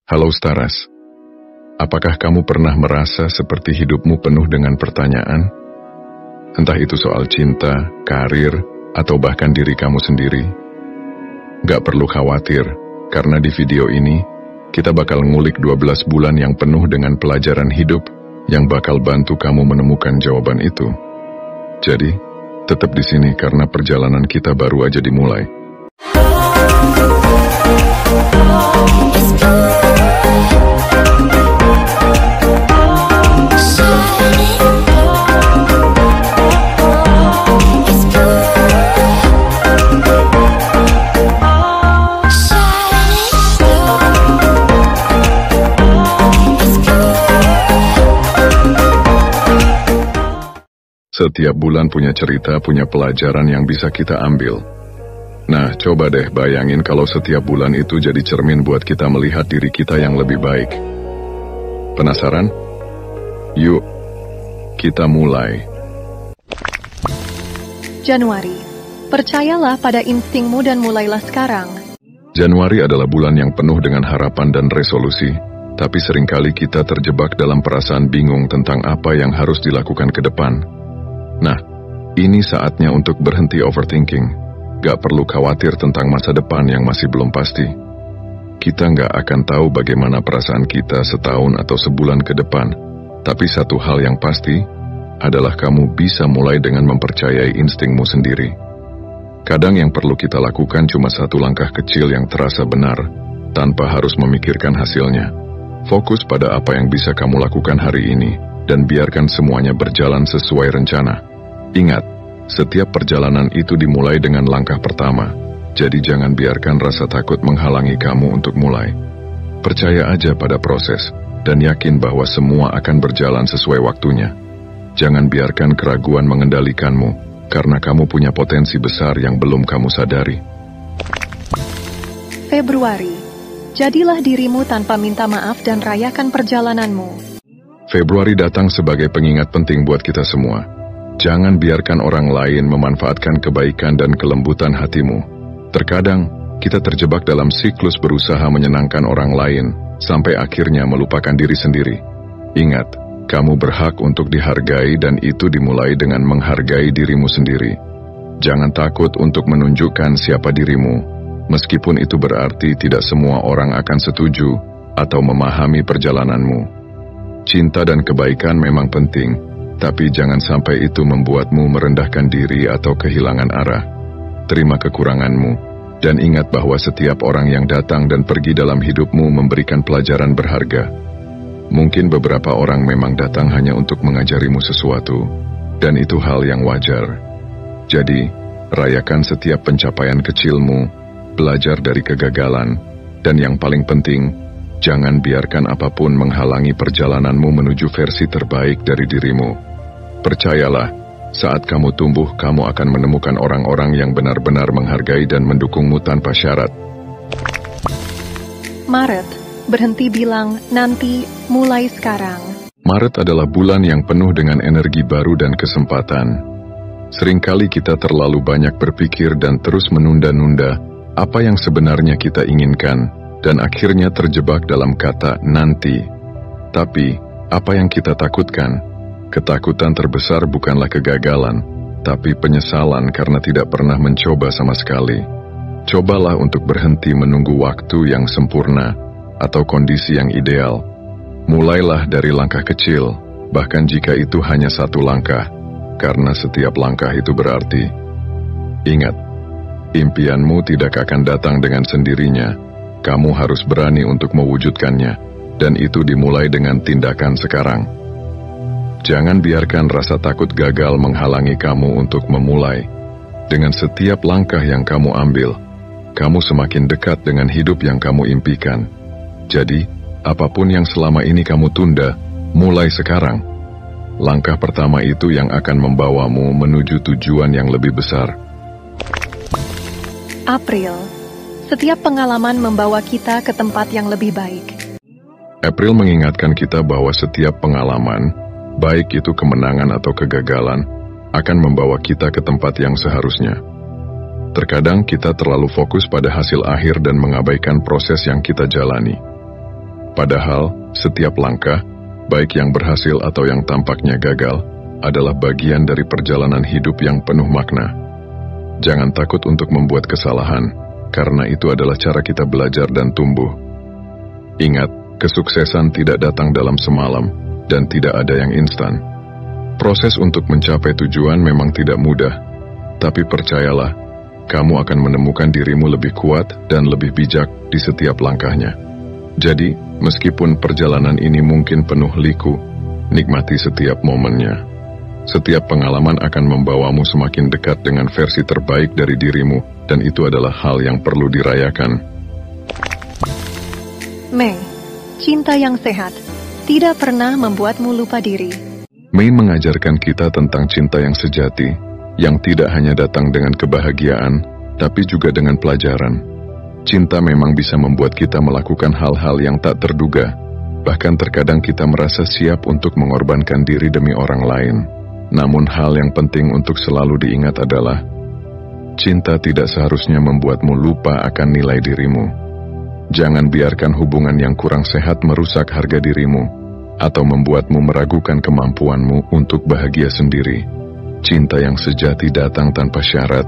Halo Staras, apakah kamu pernah merasa seperti hidupmu penuh dengan pertanyaan? Entah itu soal cinta, karir, atau bahkan diri kamu sendiri. Gak perlu khawatir, karena di video ini, kita bakal ngulik 12 bulan yang penuh dengan pelajaran hidup yang bakal bantu kamu menemukan jawaban itu. Jadi, tetap di sini karena perjalanan kita baru aja dimulai. Setiap bulan punya cerita, punya pelajaran yang bisa kita ambil. Nah, coba deh bayangin kalau setiap bulan itu jadi cermin buat kita melihat diri kita yang lebih baik. Penasaran? Yuk, kita mulai. Januari. Percayalah pada instingmu dan mulailah sekarang. Januari adalah bulan yang penuh dengan harapan dan resolusi, tapi seringkali kita terjebak dalam perasaan bingung tentang apa yang harus dilakukan ke depan. Nah, ini saatnya untuk berhenti overthinking. Gak perlu khawatir tentang masa depan yang masih belum pasti. Kita gak akan tahu bagaimana perasaan kita setahun atau sebulan ke depan. Tapi satu hal yang pasti adalah kamu bisa mulai dengan mempercayai instingmu sendiri. Kadang yang perlu kita lakukan cuma satu langkah kecil yang terasa benar, tanpa harus memikirkan hasilnya. Fokus pada apa yang bisa kamu lakukan hari ini, dan biarkan semuanya berjalan sesuai rencana. Ingat, setiap perjalanan itu dimulai dengan langkah pertama, jadi jangan biarkan rasa takut menghalangi kamu untuk mulai. Percaya aja pada proses, dan yakin bahwa semua akan berjalan sesuai waktunya. Jangan biarkan keraguan mengendalikanmu, karena kamu punya potensi besar yang belum kamu sadari. Februari. Jadilah dirimu tanpa minta maaf dan rayakan perjalananmu. Februari datang sebagai pengingat penting buat kita semua. Jangan biarkan orang lain memanfaatkan kebaikan dan kelembutan hatimu. Terkadang, kita terjebak dalam siklus berusaha menyenangkan orang lain, sampai akhirnya melupakan diri sendiri. Ingat, kamu berhak untuk dihargai dan itu dimulai dengan menghargai dirimu sendiri. Jangan takut untuk menunjukkan siapa dirimu, meskipun itu berarti tidak semua orang akan setuju atau memahami perjalananmu. Cinta dan kebaikan memang penting, tapi jangan sampai itu membuatmu merendahkan diri atau kehilangan arah. Terima kekuranganmu, dan ingat bahwa setiap orang yang datang dan pergi dalam hidupmu memberikan pelajaran berharga. Mungkin beberapa orang memang datang hanya untuk mengajarimu sesuatu, dan itu hal yang wajar. Jadi, rayakan setiap pencapaian kecilmu, belajar dari kegagalan, dan yang paling penting, jangan biarkan apapun menghalangi perjalananmu menuju versi terbaik dari dirimu. Percayalah, saat kamu tumbuh, kamu akan menemukan orang-orang yang benar-benar menghargai dan mendukungmu tanpa syarat. Maret. Berhenti bilang, nanti, mulai sekarang. Maret adalah bulan yang penuh dengan energi baru dan kesempatan. Seringkali kita terlalu banyak berpikir dan terus menunda-nunda apa yang sebenarnya kita inginkan, dan akhirnya terjebak dalam kata nanti. Tapi, apa yang kita takutkan? Ketakutan terbesar bukanlah kegagalan, tapi penyesalan karena tidak pernah mencoba sama sekali. Cobalah untuk berhenti menunggu waktu yang sempurna atau kondisi yang ideal. Mulailah dari langkah kecil, bahkan jika itu hanya satu langkah, karena setiap langkah itu berarti. Ingat, impianmu tidak akan datang dengan sendirinya. Kamu harus berani untuk mewujudkannya, dan itu dimulai dengan tindakan sekarang. Jangan biarkan rasa takut gagal menghalangi kamu untuk memulai. Dengan setiap langkah yang kamu ambil, kamu semakin dekat dengan hidup yang kamu impikan. Jadi, apapun yang selama ini kamu tunda, mulai sekarang. Langkah pertama itu yang akan membawamu menuju tujuan yang lebih besar. April. Setiap pengalaman membawa kita ke tempat yang lebih baik. April mengingatkan kita bahwa setiap pengalaman, baik itu kemenangan atau kegagalan, akan membawa kita ke tempat yang seharusnya. Terkadang kita terlalu fokus pada hasil akhir dan mengabaikan proses yang kita jalani. Padahal, setiap langkah, baik yang berhasil atau yang tampaknya gagal, adalah bagian dari perjalanan hidup yang penuh makna. Jangan takut untuk membuat kesalahan, karena itu adalah cara kita belajar dan tumbuh. Ingat, kesuksesan tidak datang dalam semalam, dan tidak ada yang instan. Proses untuk mencapai tujuan memang tidak mudah, tapi percayalah, kamu akan menemukan dirimu lebih kuat dan lebih bijak di setiap langkahnya. Jadi, meskipun perjalanan ini mungkin penuh liku, nikmati setiap momennya. Setiap pengalaman akan membawamu semakin dekat dengan versi terbaik dari dirimu, dan itu adalah hal yang perlu dirayakan. Mei, cinta yang sehat tidak pernah membuatmu lupa diri. Mei mengajarkan kita tentang cinta yang sejati, yang tidak hanya datang dengan kebahagiaan, tapi juga dengan pelajaran. Cinta memang bisa membuat kita melakukan hal-hal yang tak terduga, bahkan terkadang kita merasa siap untuk mengorbankan diri demi orang lain. Namun hal yang penting untuk selalu diingat adalah, cinta tidak seharusnya membuatmu lupa akan nilai dirimu. Jangan biarkan hubungan yang kurang sehat merusak harga dirimu, atau membuatmu meragukan kemampuanmu untuk bahagia sendiri. Cinta yang sejati datang tanpa syarat,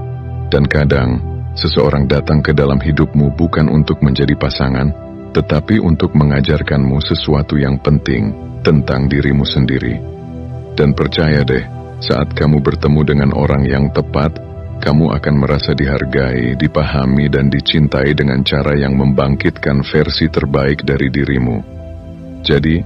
dan kadang, seseorang datang ke dalam hidupmu bukan untuk menjadi pasangan, tetapi untuk mengajarkanmu sesuatu yang penting tentang dirimu sendiri. Dan percaya deh, saat kamu bertemu dengan orang yang tepat, kamu akan merasa dihargai, dipahami, dan dicintai dengan cara yang membangkitkan versi terbaik dari dirimu. Jadi,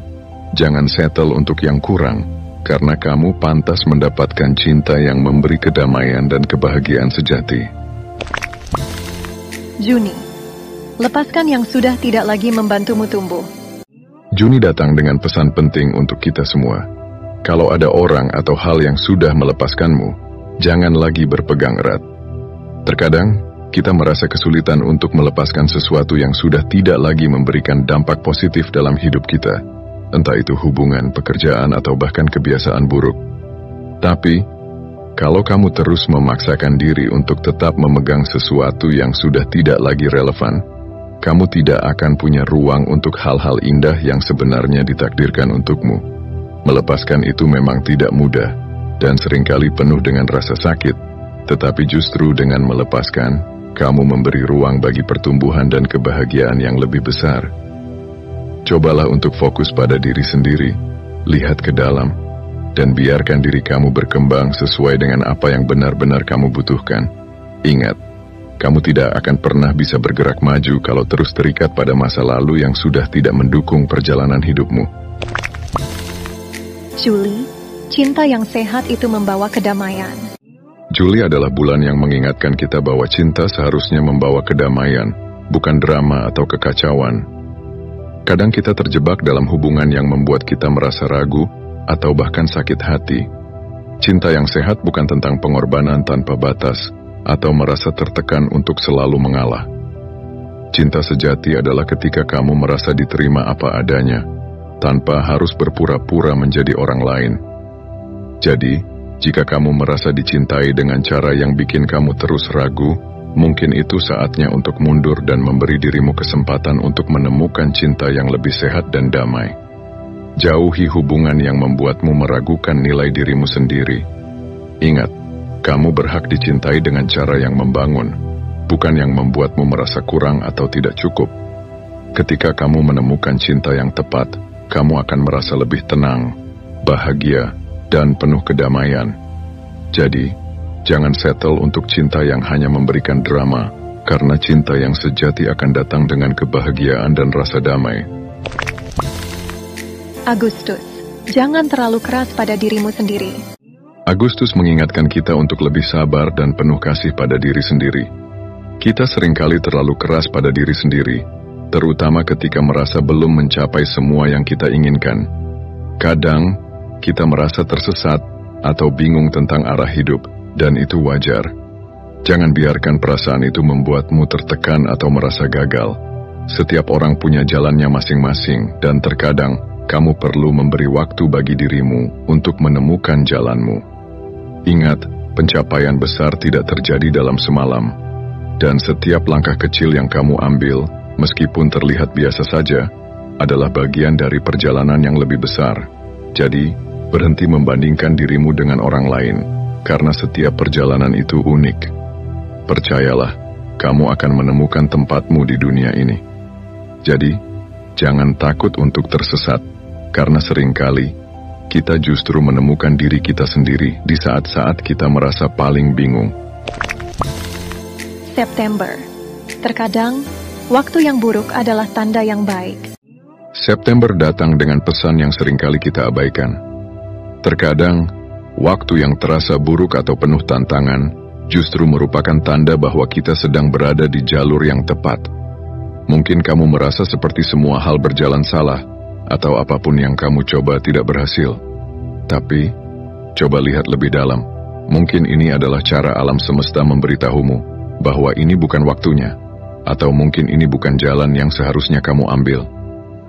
jangan settle untuk yang kurang, karena kamu pantas mendapatkan cinta yang memberi kedamaian dan kebahagiaan sejati. Juni, lepaskan yang sudah tidak lagi membantumu tumbuh. Juni datang dengan pesan penting untuk kita semua. Kalau ada orang atau hal yang sudah melepaskanmu, jangan lagi berpegang erat. Terkadang, kita merasa kesulitan untuk melepaskan sesuatu yang sudah tidak lagi memberikan dampak positif dalam hidup kita. Entah itu hubungan, pekerjaan, atau bahkan kebiasaan buruk. Tapi, kalau kamu terus memaksakan diri untuk tetap memegang sesuatu yang sudah tidak lagi relevan, kamu tidak akan punya ruang untuk hal-hal indah yang sebenarnya ditakdirkan untukmu. Melepaskan itu memang tidak mudah, dan seringkali penuh dengan rasa sakit, tetapi justru dengan melepaskan, kamu memberi ruang bagi pertumbuhan dan kebahagiaan yang lebih besar. Cobalah untuk fokus pada diri sendiri, lihat ke dalam, dan biarkan diri kamu berkembang sesuai dengan apa yang benar-benar kamu butuhkan. Ingat, kamu tidak akan pernah bisa bergerak maju kalau terus terikat pada masa lalu yang sudah tidak mendukung perjalanan hidupmu. Juli, cinta yang sehat itu membawa kedamaian. Juli adalah bulan yang mengingatkan kita bahwa cinta seharusnya membawa kedamaian, bukan drama atau kekacauan. Kadang kita terjebak dalam hubungan yang membuat kita merasa ragu atau bahkan sakit hati. Cinta yang sehat bukan tentang pengorbanan tanpa batas atau merasa tertekan untuk selalu mengalah. Cinta sejati adalah ketika kamu merasa diterima apa adanya, tanpa harus berpura-pura menjadi orang lain. Jadi, jika kamu merasa dicintai dengan cara yang bikin kamu terus ragu, mungkin itu saatnya untuk mundur dan memberi dirimu kesempatan untuk menemukan cinta yang lebih sehat dan damai. Jauhi hubungan yang membuatmu meragukan nilai dirimu sendiri. Ingat, kamu berhak dicintai dengan cara yang membangun, bukan yang membuatmu merasa kurang atau tidak cukup. Ketika kamu menemukan cinta yang tepat, kamu akan merasa lebih tenang, bahagia, dan penuh kedamaian. Jadi, jangan settle untuk cinta yang hanya memberikan drama, karena cinta yang sejati akan datang dengan kebahagiaan dan rasa damai. Agustus, jangan terlalu keras pada dirimu sendiri. Agustus mengingatkan kita untuk lebih sabar dan penuh kasih pada diri sendiri. Kita seringkali terlalu keras pada diri sendiri, terutama ketika merasa belum mencapai semua yang kita inginkan. Kadang, kita merasa tersesat atau bingung tentang arah hidup, dan itu wajar. Jangan biarkan perasaan itu membuatmu tertekan atau merasa gagal. Setiap orang punya jalannya masing-masing, dan terkadang kamu perlu memberi waktu bagi dirimu untuk menemukan jalanmu. Ingat, pencapaian besar tidak terjadi dalam semalam. Dan setiap langkah kecil yang kamu ambil, meskipun terlihat biasa saja, adalah bagian dari perjalanan yang lebih besar. Jadi, berhenti membandingkan dirimu dengan orang lain, karena setiap perjalanan itu unik. Percayalah, kamu akan menemukan tempatmu di dunia ini. Jadi, jangan takut untuk tersesat, karena seringkali kita justru menemukan diri kita sendiri di saat-saat kita merasa paling bingung. September. Terkadang, waktu yang buruk adalah tanda yang baik. September datang dengan pesan yang seringkali kita abaikan. Terkadang, waktu yang terasa buruk atau penuh tantangan justru merupakan tanda bahwa kita sedang berada di jalur yang tepat. Mungkin kamu merasa seperti semua hal berjalan salah, atau apapun yang kamu coba tidak berhasil. Tapi, coba lihat lebih dalam. Mungkin ini adalah cara alam semesta memberitahumu bahwa ini bukan waktunya, atau mungkin ini bukan jalan yang seharusnya kamu ambil.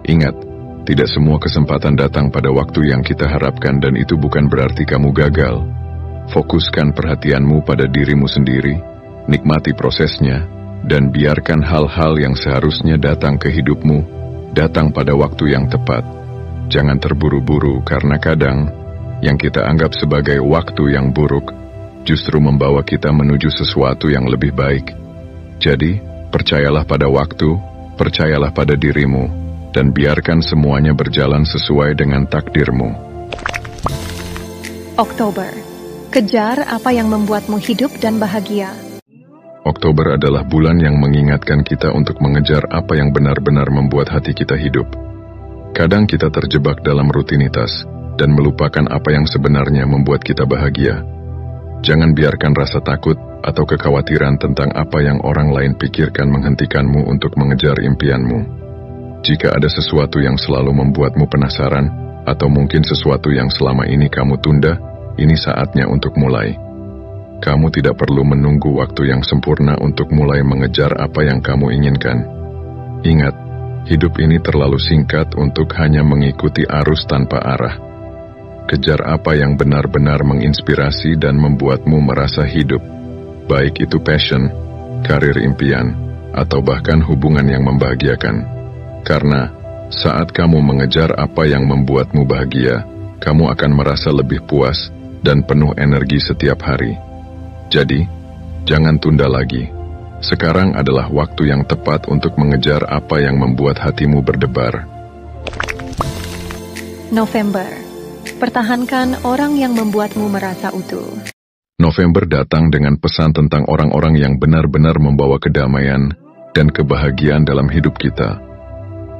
Ingat, tidak semua kesempatan datang pada waktu yang kita harapkan dan itu bukan berarti kamu gagal. Fokuskan perhatianmu pada dirimu sendiri, nikmati prosesnya, dan biarkan hal-hal yang seharusnya datang ke hidupmu, datang pada waktu yang tepat. Jangan terburu-buru karena kadang, yang kita anggap sebagai waktu yang buruk, justru membawa kita menuju sesuatu yang lebih baik. Jadi, percayalah pada waktu, percayalah pada dirimu, dan biarkan semuanya berjalan sesuai dengan takdirmu. Oktober. Kejar apa yang membuatmu hidup dan bahagia. Oktober adalah bulan yang mengingatkan kita untuk mengejar apa yang benar-benar membuat hati kita hidup. Kadang kita terjebak dalam rutinitas dan melupakan apa yang sebenarnya membuat kita bahagia. Jangan biarkan rasa takut atau kekhawatiran tentang apa yang orang lain pikirkan menghentikanmu untuk mengejar impianmu. Jika ada sesuatu yang selalu membuatmu penasaran, atau mungkin sesuatu yang selama ini kamu tunda, ini saatnya untuk mulai. Kamu tidak perlu menunggu waktu yang sempurna untuk mulai mengejar apa yang kamu inginkan. Ingat, hidup ini terlalu singkat untuk hanya mengikuti arus tanpa arah. Kejar apa yang benar-benar menginspirasi dan membuatmu merasa hidup, baik itu passion, karir impian, atau bahkan hubungan yang membahagiakan. Karena saat kamu mengejar apa yang membuatmu bahagia, kamu akan merasa lebih puas dan penuh energi setiap hari. Jadi, jangan tunda lagi. Sekarang adalah waktu yang tepat untuk mengejar apa yang membuat hatimu berdebar. November. Pertahankan orang yang membuatmu merasa utuh. November datang dengan pesan tentang orang-orang yang benar-benar membawa kedamaian dan kebahagiaan dalam hidup kita.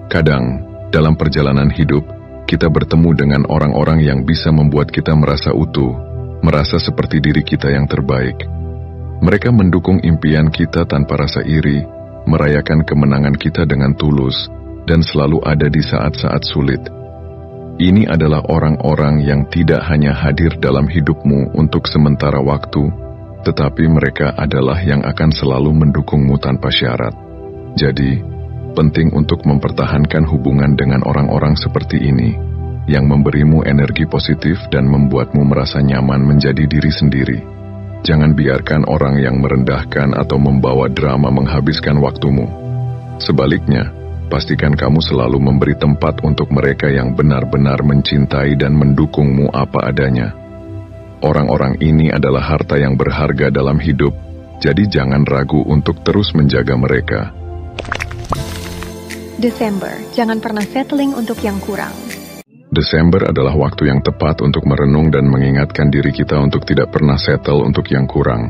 Kadang, dalam perjalanan hidup, kita bertemu dengan orang-orang yang bisa membuat kita merasa utuh, merasa seperti diri kita yang terbaik. Mereka mendukung impian kita tanpa rasa iri, merayakan kemenangan kita dengan tulus, dan selalu ada di saat-saat sulit. Ini adalah orang-orang yang tidak hanya hadir dalam hidupmu untuk sementara waktu, tetapi mereka adalah yang akan selalu mendukungmu tanpa syarat. Jadi, penting untuk mempertahankan hubungan dengan orang-orang seperti ini, yang memberimu energi positif dan membuatmu merasa nyaman menjadi diri sendiri. Jangan biarkan orang yang merendahkan atau membawa drama menghabiskan waktumu. Sebaliknya, pastikan kamu selalu memberi tempat untuk mereka yang benar-benar mencintai dan mendukungmu apa adanya. Orang-orang ini adalah harta yang berharga dalam hidup, jadi jangan ragu untuk terus menjaga mereka. Desember. Jangan pernah settling untuk yang kurang. Desember adalah waktu yang tepat untuk merenung dan mengingatkan diri kita untuk tidak pernah settle untuk yang kurang.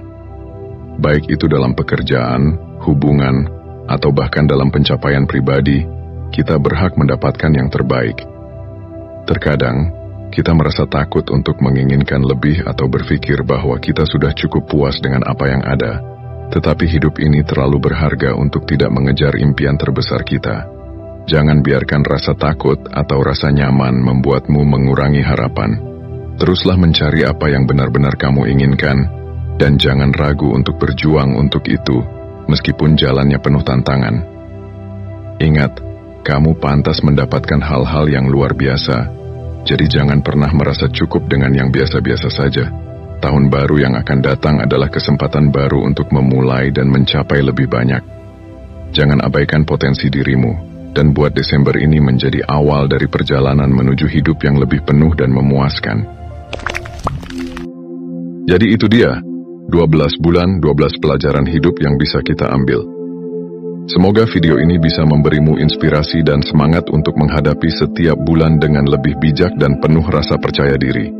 Baik itu dalam pekerjaan, hubungan, atau bahkan dalam pencapaian pribadi, kita berhak mendapatkan yang terbaik. Terkadang, kita merasa takut untuk menginginkan lebih atau berpikir bahwa kita sudah cukup puas dengan apa yang ada. Tetapi hidup ini terlalu berharga untuk tidak mengejar impian terbesar kita. Jangan biarkan rasa takut atau rasa nyaman membuatmu mengurangi harapan. Teruslah mencari apa yang benar-benar kamu inginkan, dan jangan ragu untuk berjuang untuk itu, meskipun jalannya penuh tantangan. Ingat, kamu pantas mendapatkan hal-hal yang luar biasa, jadi jangan pernah merasa cukup dengan yang biasa-biasa saja. Tahun baru yang akan datang adalah kesempatan baru untuk memulai dan mencapai lebih banyak. Jangan abaikan potensi dirimu, dan buat Desember ini menjadi awal dari perjalanan menuju hidup yang lebih penuh dan memuaskan. Jadi itu dia, 12 bulan, 12 pelajaran hidup yang bisa kita ambil. Semoga video ini bisa memberimu inspirasi dan semangat untuk menghadapi setiap bulan dengan lebih bijak dan penuh rasa percaya diri.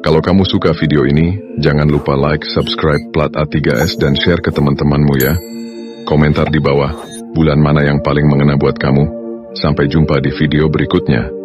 Kalau kamu suka video ini, jangan lupa like, subscribe Plat A3S dan share ke teman-temanmu ya. Komentar di bawah, bulan mana yang paling mengena buat kamu. Sampai jumpa di video berikutnya.